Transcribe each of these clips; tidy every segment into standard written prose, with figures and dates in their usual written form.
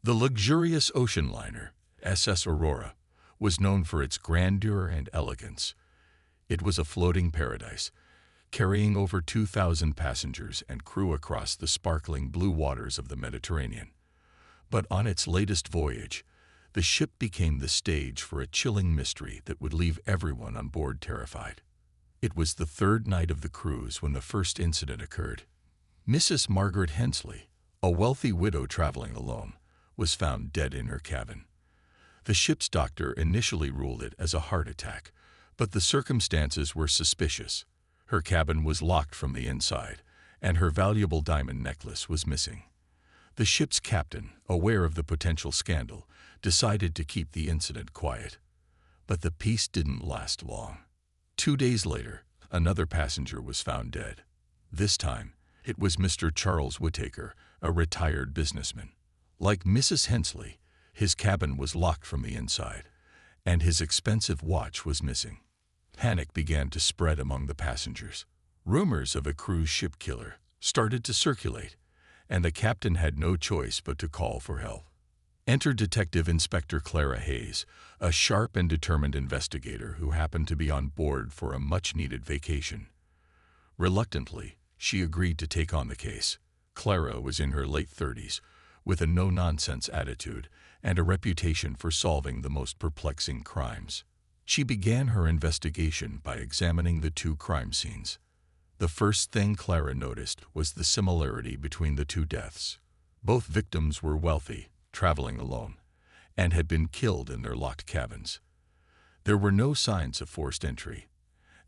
The luxurious ocean liner, SS Aurora, was known for its grandeur and elegance. It was a floating paradise, carrying over 2,000 passengers and crew across the sparkling blue waters of the Mediterranean. But on its latest voyage, the ship became the stage for a chilling mystery that would leave everyone on board terrified. It was the third night of the cruise when the first incident occurred. Mrs. Margaret Hensley, a wealthy widow traveling alone, was found dead in her cabin. The ship's doctor initially ruled it as a heart attack, but the circumstances were suspicious. Her cabin was locked from the inside, and her valuable diamond necklace was missing. The ship's captain, aware of the potential scandal, decided to keep the incident quiet. But the peace didn't last long. 2 days later, another passenger was found dead. This time, it was Mr. Charles Whittaker, a retired businessman. Like Mrs. Hensley, his cabin was locked from the inside, and his expensive watch was missing. Panic began to spread among the passengers. Rumors of a cruise ship killer started to circulate, and the captain had no choice but to call for help. Enter Detective Inspector Clara Hayes, a sharp and determined investigator who happened to be on board for a much-needed vacation. Reluctantly, she agreed to take on the case. Clara was in her late 30s, with a no-nonsense attitude and a reputation for solving the most perplexing crimes. She began her investigation by examining the two crime scenes. The first thing Clara noticed was the similarity between the two deaths. Both victims were wealthy, traveling alone, and had been killed in their locked cabins. There were no signs of forced entry,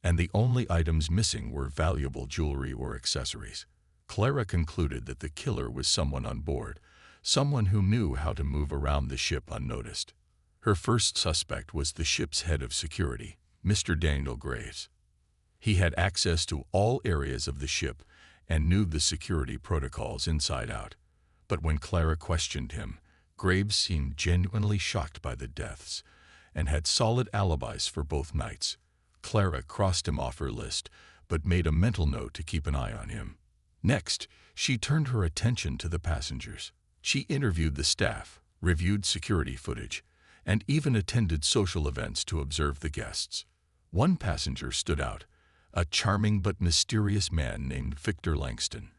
and the only items missing were valuable jewelry or accessories. Clara concluded that the killer was someone on board, someone who knew how to move around the ship unnoticed. Her first suspect was the ship's head of security, Mr. Daniel Graves. He had access to all areas of the ship and knew the security protocols inside out. But when Clara questioned him, Graves seemed genuinely shocked by the deaths and had solid alibis for both nights. Clara crossed him off her list, but made a mental note to keep an eye on him. Next, she turned her attention to the passengers. She interviewed the staff, reviewed security footage, and even attended social events to observe the guests. One passenger stood out, a charming but mysterious man named Victor Langston.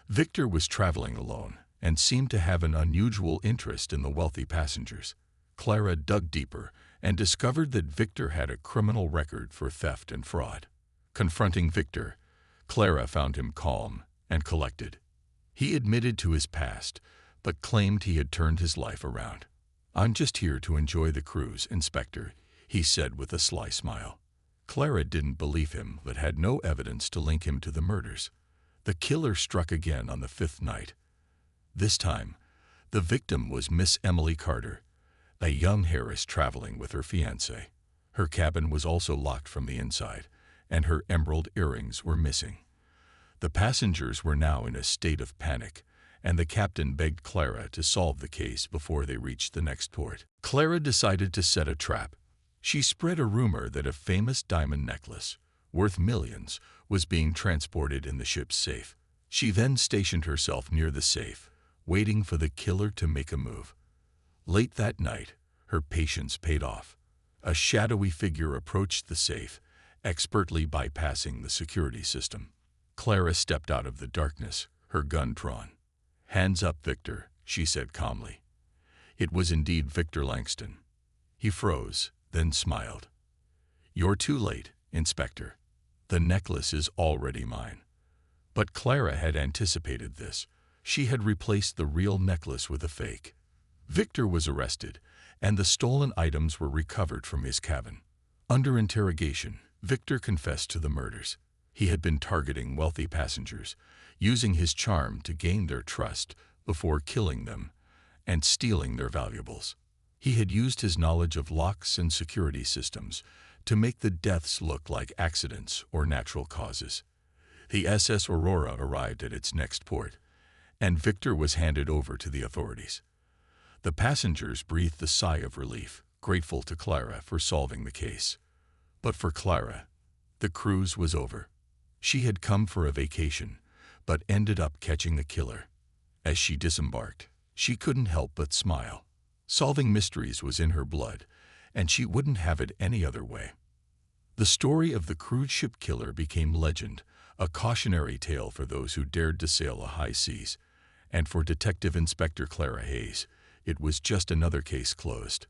Victor was traveling alone and seemed to have an unusual interest in the wealthy passengers. Clara dug deeper and discovered that Victor had a criminal record for theft and fraud. Confronting Victor, Clara found him calm and collected. He admitted to his past, but claimed he had turned his life around. "I'm just here to enjoy the cruise, Inspector," he said with a sly smile. Clara didn't believe him, but had no evidence to link him to the murders. The killer struck again on the 5th night. This time, the victim was Miss Emily Carter, a young heiress traveling with her fiancé. Her cabin was also locked from the inside, and her emerald earrings were missing. The passengers were now in a state of panic, and the captain begged Clara to solve the case before they reached the next port. Clara decided to set a trap. She spread a rumor that a famous diamond necklace, worth millions, was being transported in the ship's safe. She then stationed herself near the safe, waiting for the killer to make a move. Late that night, her patience paid off. A shadowy figure approached the safe, expertly bypassing the security system. Clara stepped out of the darkness, her gun drawn. "Hands up, Victor," she said calmly. It was indeed Victor Langston. He froze, then smiled. "You're too late, Inspector. The necklace is already mine." But Clara had anticipated this. She had replaced the real necklace with a fake. Victor was arrested, and the stolen items were recovered from his cabin. Under interrogation, Victor confessed to the murders. He had been targeting wealthy passengers, using his charm to gain their trust before killing them and stealing their valuables. He had used his knowledge of locks and security systems to make the deaths look like accidents or natural causes. The SS Aurora arrived at its next port, and Victor was handed over to the authorities. The passengers breathed a sigh of relief, grateful to Clara for solving the case. But for Clara, the cruise was over. She had come for a vacation, but ended up catching the killer. As she disembarked, She couldn't help but smile. Solving mysteries was in her blood, and she wouldn't have it any other way. The story of the cruise ship killer became legend, a cautionary tale for those who dared to sail the high seas. And for Detective Inspector Clara Hayes, it was just another case closed.